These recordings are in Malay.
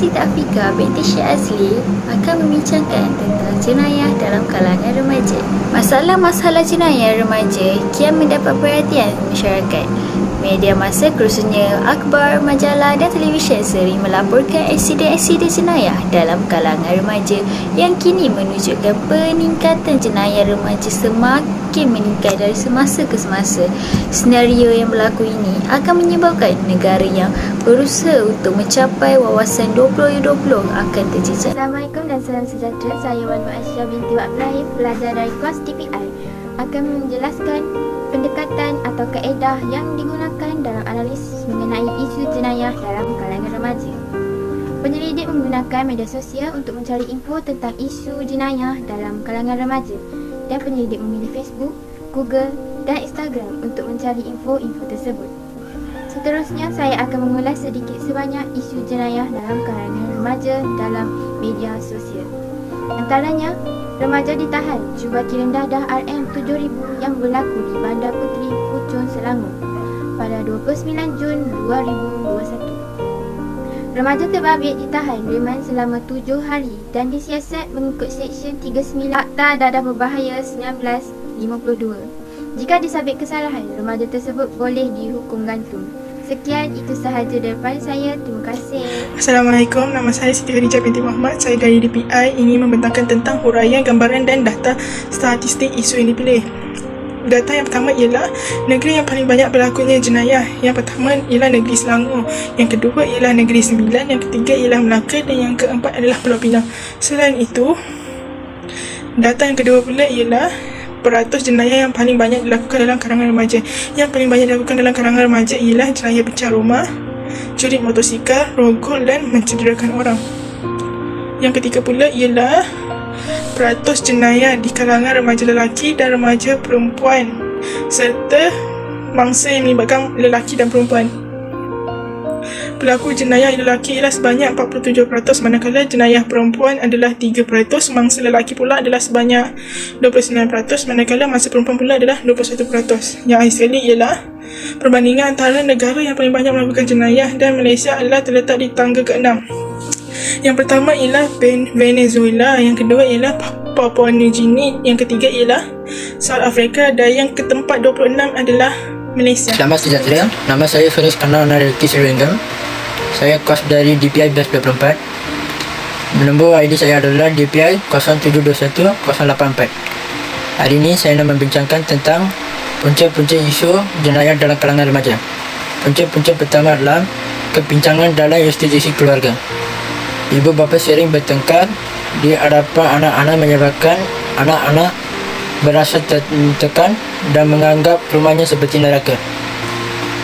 Siti Afika binti Syekh Azli akan membincangkan tentang jenayah dalam kalangan remaja. Masalah-masalah jenayah remaja kian mendapat perhatian masyarakat. Media massa khususnya akhbar, majalah dan televisyen sering melaporkan insiden-insiden jenayah dalam kalangan remaja yang kini menunjukkan peningkatan jenayah remaja semakin meningkat dari semasa ke semasa. Senario yang berlaku ini akan menyebabkan negara yang berusaha untuk mencapai wawasan 2020 akan terjejak. Assalamualaikum dan salam sejahtera. Saya Wan Aisyah binti Wak Ibrahim, pelajar dari kelas TPI, akan menjelaskan pendekatan atau kaedah yang digunakan dalam analisis mengenai isu jenayah dalam kalangan remaja. Penyelidik menggunakan media sosial untuk mencari info tentang isu jenayah dalam kalangan remaja, dan penyelidik memilih Facebook, Google dan Instagram untuk mencari info-info tersebut. Seterusnya, saya akan mengulas sedikit sebanyak isu jenayah dalam kalangan remaja dalam media sosial. Antaranya, remaja ditahan cuba kirim dadah RM7,000 yang berlaku di Bandar Puteri, Puchun, Selangor pada 29 Jun 2021. Remaja terbabit ditahan reman selama 7 hari dan disiasat mengikut Seksyen 39 Akta Dadah Berbahaya 1952. Jika disabit kesalahan, remaja tersebut boleh dihukum gantung. Sekian, itu sahaja daripada saya. Terima kasih. Assalamualaikum, nama saya Siti Khadijah binti Muhammad. Saya dari DPI ingin membentangkan tentang huraian, gambaran dan data statistik isu yang dipilih. Data yang pertama ialah negeri yang paling banyak berlakunya jenayah. Yang pertama ialah negeri Selangor, yang kedua ialah negeri Sembilan, yang ketiga ialah Melaka dan yang keempat adalah Pulau Pinang. Selain itu, data yang kedua pula ialah peratus jenayah yang paling banyak dilakukan dalam kalangan remaja. Yang paling banyak dilakukan dalam kalangan remaja ialah jenayah pecah rumah, curi motosikal, rogol dan mencederakan orang. Yang ketiga pula ialah peratus jenayah di kalangan remaja lelaki dan remaja perempuan serta mangsa yang melibatkan lelaki dan perempuan. Pelaku jenayah lelaki ialah sebanyak 47%, manakala jenayah perempuan adalah 3%, mangsa lelaki pula adalah sebanyak 29%, manakala mangsa perempuan pula adalah 21%. Yang akhir sekali ialah perbandingan antara negara yang paling banyak melakukan jenayah dan Malaysia adalah terletak di tangga ke-6. Yang pertama ialah Venezuela, yang kedua ialah Papua New Guinea, yang ketiga ialah South Africa dan yang ketempat 26 adalah Malaysia. Selamat sejahtera, nama saya Feris Kanal Naraki Sriwinggam. Saya kos dari DPI 24. Nombor ID saya adalah DPI 0721084. Hari ini saya nak membincangkan tentang punca-punca isu jenayah dalam kalangan remaja. Punca-punca pertama adalah kebincangan dalam institusi keluarga. Ibu bapa sering bertengkar di hadapan anak-anak, menyebabkan anak-anak berasa tertekan dan menganggap rumahnya seperti neraka.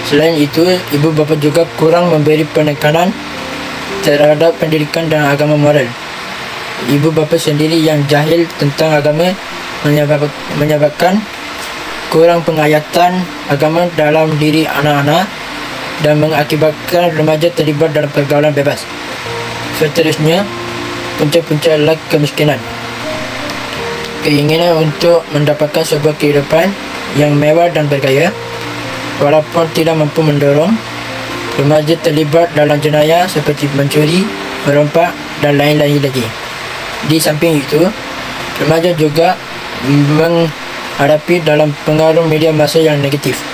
Selain itu, ibu bapa juga kurang memberi penekanan terhadap pendidikan dan agama moral. Ibu bapa sendiri yang jahil tentang agama menyebabkan kurang penghayatan agama dalam diri anak-anak dan mengakibatkan remaja terlibat dalam pergaulan bebas. Seterusnya, punca-punca adalah kemiskinan. Keinginan untuk mendapatkan sebuah kehidupan yang mewah dan bergaya, walaupun tidak mampu mendorong, remaja terlibat dalam jenayah seperti mencuri, merompak dan lain-lain lagi. Di samping itu, remaja juga menghadapi dalam pengaruh media massa yang negatif.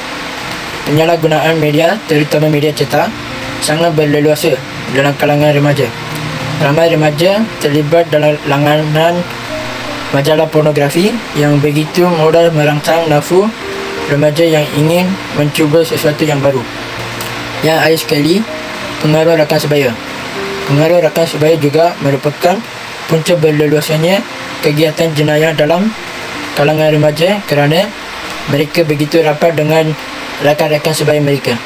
Penyalahgunaan media, terutama media cetak, sangat berleluasa dalam kalangan remaja. Ramai remaja terlibat dalam langganan majalah pornografi yang begitu mudah merangsang nafsu remaja yang ingin mencuba sesuatu yang baru. Yang akhir sekali, pengaruh rakan sebaya. Pengaruh rakan sebaya juga merupakan punca berleluasanya kegiatan jenayah dalam kalangan remaja kerana mereka begitu rapat dengan rakan-rakan sebaya mereka.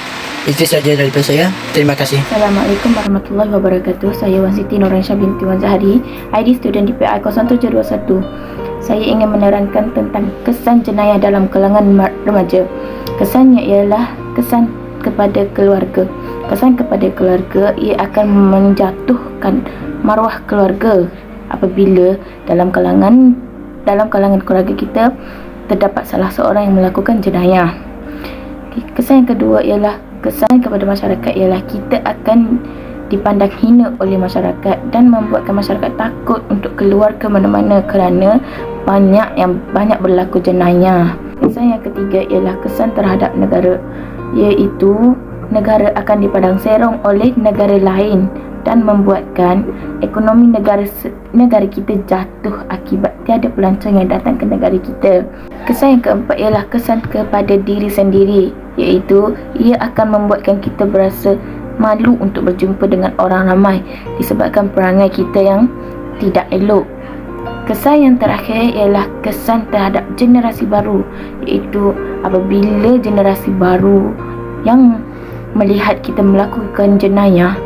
Itu saja daripada saya. Terima kasih. Assalamualaikum warahmatullahi wabarakatuh. Saya Wan Siti Nuraisyah binti Wan Zahari, ID student DPI 0721. Saya ingin menerangkan tentang kesan jenayah dalam kalangan remaja. Kesannya ialah kesan kepada keluarga. Kesan kepada keluarga, ia akan menjatuhkan maruah keluarga apabila dalam kalangan keluarga kita terdapat salah seorang yang melakukan jenayah. Kesan yang kedua ialah kesan kepada masyarakat, ialah kita akan dipandang hina oleh masyarakat dan membuatkan masyarakat takut untuk keluar ke mana-mana kerana banyak berlaku jenayah. Kesan yang ketiga ialah kesan terhadap negara, iaitu negara akan dipandang serong oleh negara lain dan membuatkan ekonomi negara kita jatuh akibat tiada pelancong yang datang ke negara kita. Kesan yang keempat ialah kesan kepada diri sendiri, iaitu ia akan membuatkan kita berasa malu untuk berjumpa dengan orang ramai disebabkan perangai kita yang tidak elok. Kesan yang terakhir ialah kesan terhadap generasi baru, iaitu apabila generasi baru yang melihat kita melakukan jenayah,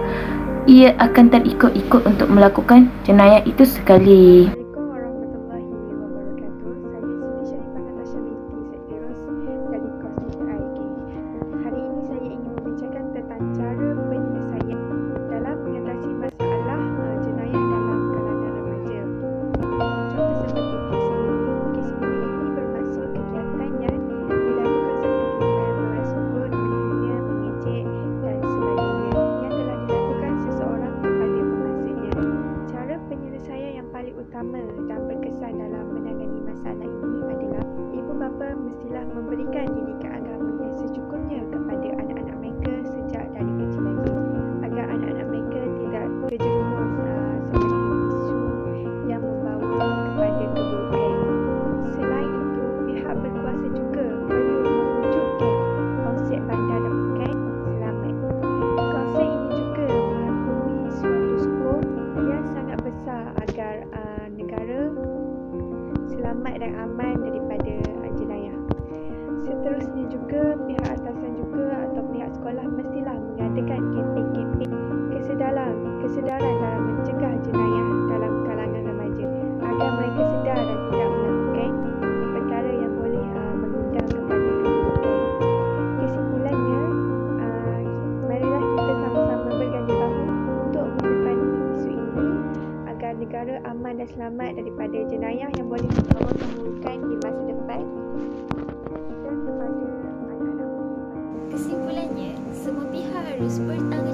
ia akan terikut-ikut untuk melakukan jenayah itu sekali. Assalamualaikum warahmatullahi wabarakatuh. Saya Siti Sharifah Natasha binti Sekderos dari kos DPIK. Hari ini saya ingin membincangkan tentang cara penyelesaian dalam mengatasi masalah jenayah dalam kalangan remaja. Contoh seperti kes ini bermaksud kegiatan yang dilakukan seperti memeras sukut, menghina, mengejek dan sebagainya yang telah dilakukan seseorang kepada pengaksanya. Cara penyelesaian yang paling utama dan berkesan dalam menangani masalah ini adalah ibu bapa mestilah memberikan didikan agama yang secukupnya kepada anak-anak mereka sejak dari kecil lagi, agar anak-anak mereka tidak terjerumus seperti isu yang membawa kepada keburukan. Selain itu, pihak berkuasa juga perlu mewujudkan konsep bandar dan bukan selamat. Konsep ini juga mengakui suatu skop yang sangat besar agar negara selamat dan aman daripada jenayah. Seterusnya juga, pihak atasan juga atau pihak sekolah mestilah mengadakan kempen-kempen kesedaran dalam mencegah jenayah dalam kalangan remaja agar mereka sedar dan tidak melakukan perkara yang boleh mengundang kepada keburukan. Kesimpulannya, marilah kita sama-sama berganding bahu untuk menepani isu ini agar negara aman dan selamat daripada jenayah yang boleh membawa keburukan di masa depan dan kepada anak-anak. Kesimpulannya, semua pihak harus bertanggungjawab